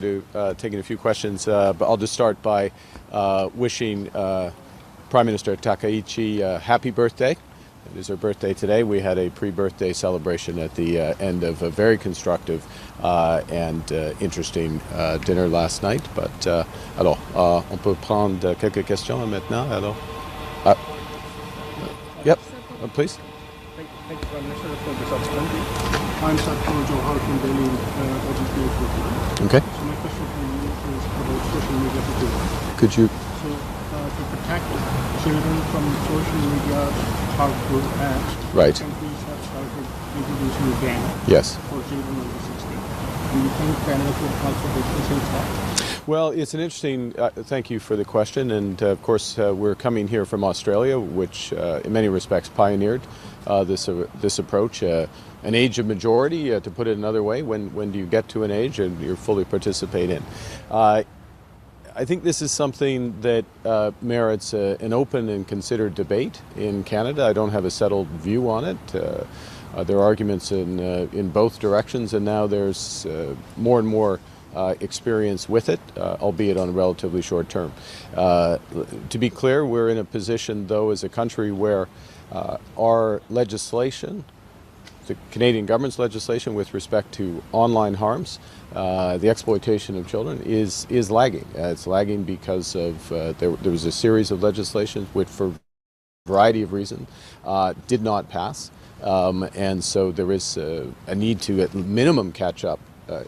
Taking a few questions, but I'll just start by wishing Prime Minister Takaichi a happy birthday. It is her birthday today. We had a pre-birthday celebration at the end of a very constructive and interesting dinner last night. But alors, on peut prendre quelques questions maintenant. Alors, yep, please. Thank you, Prime Minister, for this opportunity. I'm Satya Johar from Delhi Education. Okay. So my question for you is about social media security. Could you? So to protect children from social media harmful acts, Right. countries have started introducing a ban Yes. for children under 16. Do you think Canada could also take the same step? Well, it's an interesting, thank you for the question, and of course we're coming here from Australia, which in many respects pioneered this approach. An age of majority, to put it another way, when do you get to an age and you fully participate in? I think this is something that merits an open and considered debate in Canada. I don't have a settled view on it. There are arguments in both directions, and now there's more and more experience with it, albeit on a relatively short term. To be clear, we're in a position, though, as a country where our legislation, the Canadian government's legislation with respect to online harms, the exploitation of children, is lagging. It's lagging because of there was a series of legislation which, for a variety of reasons, did not pass. And so there is a need to, at minimum, catch up,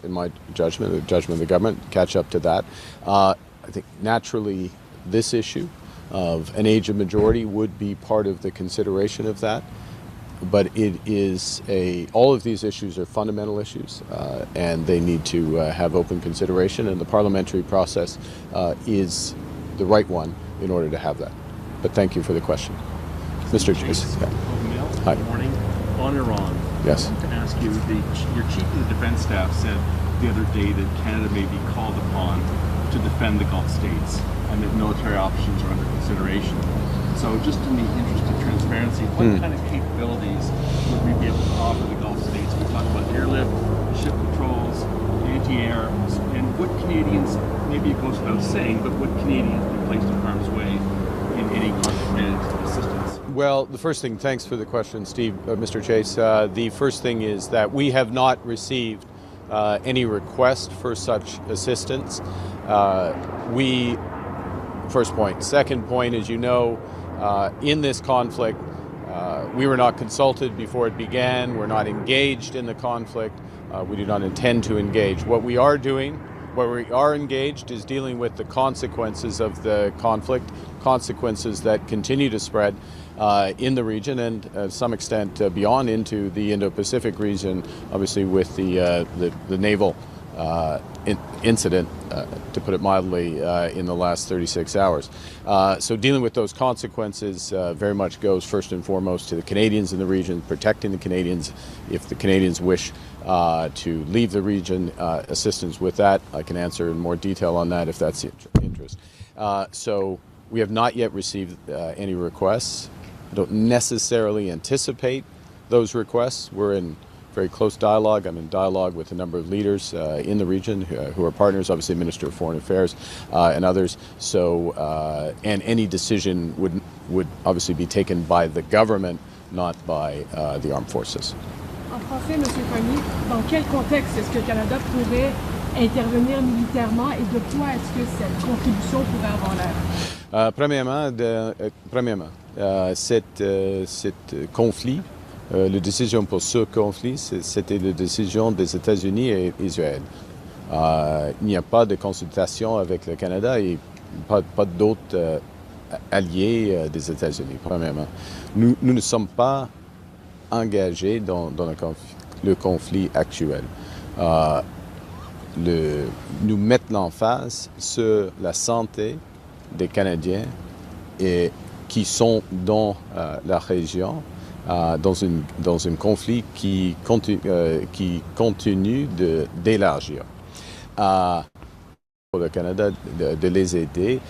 in my judgment, the judgment of the government, catch up to that. I think naturally this issue of an age of majority would be part of the consideration of that. But it is all of these issues are fundamental issues, and they need to have open consideration, and the parliamentary process is the right one in order to have that. But thank you for the question. Mr. Chase. Yeah. Hi. Good morning. On Iran, Yes. I want to ask you, your chief of the defense staff said the other day that Canada may be called upon to defend the Gulf states and that military options are under consideration. So just in the interest of transparency, what kind of capabilities would we be able to offer the Gulf states? We talk about airlift, ship controls, anti-air, and would Canadians, maybe it goes without saying, but would Canadians be placed in harm's way in any conflict-managed assistance? Well, the first thing, thanks for the question, Steve, Mr. Chase. The first thing is that we have not received any request for such assistance. First point. Second point, as you know, in this conflict, we were not consulted before it began. We're not engaged in the conflict. We do not intend to engage. What we are doing, where we are engaged, is dealing with the consequences of the conflict, consequences that continue to spread in the region and to some extent beyond into the Indo-Pacific region, obviously with the naval incident, to put it mildly, in the last 36 hours. So dealing with those consequences very much goes first and foremost to the Canadians in the region, protecting the Canadians. If the Canadians wish to leave the region, assistance with that, I can answer in more detail on that if that's the interest. So we have not yet received any requests. I don't necessarily anticipate those requests. We're in very close dialogue. I'm in dialogue with a number of leaders in the region who are partners, obviously Minister of Foreign Affairs and others. So, and any decision would obviously be taken by the government, not by the armed forces. En français, M. Carney, dans quel contexte est-ce que le Canada pourrait intervenir militairement et de quoi est-ce que cette contribution pourrait avoir l'air? Premièrement, cet conflit, la décision pour ce conflit, c'était la décision des États-Unis et Israël. Il n'y a pas de consultation avec le Canada et pas d'autres alliés des États-Unis, premièrement. Nous ne sommes pas engagés dans le conflit actuel. Nous mettons l'emphase sur la santé des Canadiens qui sont dans la région, dans un conflit qui continue d'élargir. Pour le Canada, de les aider.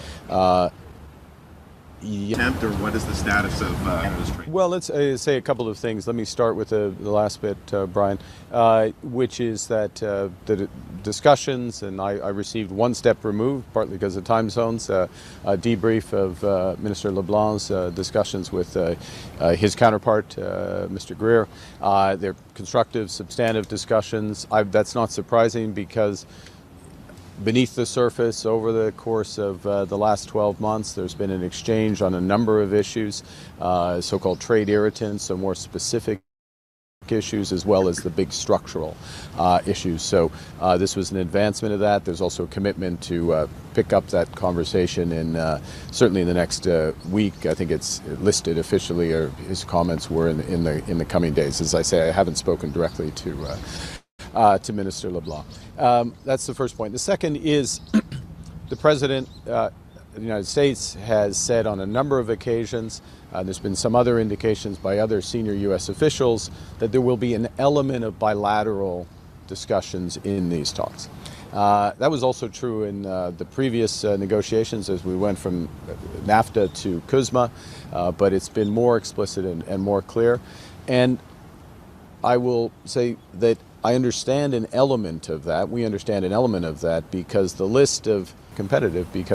Or what is the status of Canada's trade? Well, let's say a couple of things. Let me start with the last bit, Brian, which is that the discussions, and I received one step removed, partly because of time zones, a debrief of Minister LeBlanc's discussions with his counterpart, Mr. Greer. They're constructive, substantive discussions. That's not surprising because beneath the surface, over the course of the last 12 months, there's been an exchange on a number of issues, so-called trade irritants, so more specific issues, as well as the big structural issues. So this was an advancement of that. There's also a commitment to pick up that conversation certainly in the next week. I think it's listed officially, or his comments were in the coming days. As I say, I haven't spoken directly to Minister LeBlanc. That's the first point. The second is the President of the United States has said on a number of occasions, there's been some other indications by other senior U.S. officials, that there will be an element of bilateral discussions in these talks. That was also true in the previous negotiations as we went from NAFTA to CUSMA, but it's been more explicit and more clear. And I will say that I understand an element of that. We understand an element of that because the list of competitive, because